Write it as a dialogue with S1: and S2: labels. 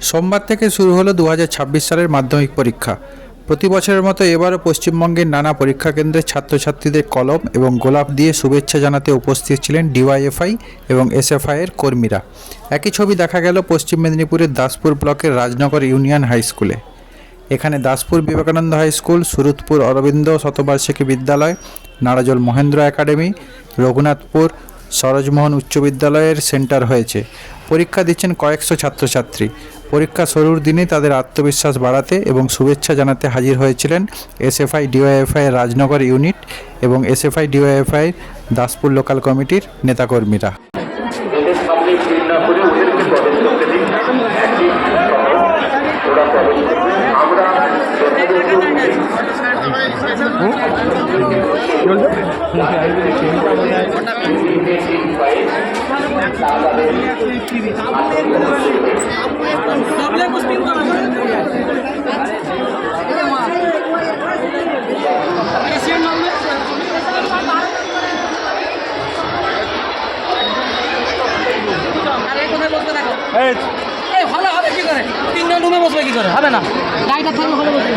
S1: সোমবার থেকে শুরু হলো 2026 সালের মাধ্যমিক পরীক্ষা। প্রতি বছরের মতো এবারও পশ্চিমবঙ্গের নানা পরীক্ষা কেন্দ্রের ছাত্রছাত্রীদের কলম এবং গোলাপ দিয়ে শুভেচ্ছা জানাতে উপস্থিত ছিলেন ডিওয়াইএফআই এবং এসএফআইয়ের কর্মীরা। একই ছবি দেখা গেল পশ্চিম মেদিনীপুরের দাসপুর ব্লকের রাজনগর ইউনিয়ন হাই স্কুলে। এখানে দাসপুর বিবেকানন্দ হাই স্কুল, সুরুৎপুর অরবিন্দ শতবার্ষিকী বিদ্যালয়, নারাজল মহেন্দ্র একাডেমি, রঘুনাথপুর সরোজমোহন উচ্চ বিদ্যালয়ের সেন্টার হয়েছে। পরীক্ষা দিচ্ছেন কয়েকশো ছাত্রছাত্রী। পরীক্ষা শুরুর দিনই তাদের আত্মবিশ্বাস বাড়াতে এবং শুভেচ্ছা জানাতে হাজির হয়েছিলেন এসএফআই ডিওয়াইএফআই রাজনগর ইউনিট এবং এসএফআই ডিওয়াইএফআই দাসপুর লোকাল কমিটির নেতাকর্মীরা।
S2: ভালো হবে কি করে? তিনজন রুমে বসবে কি করে? হবে না, গাড়িটা থাকলে ভালো বসবে।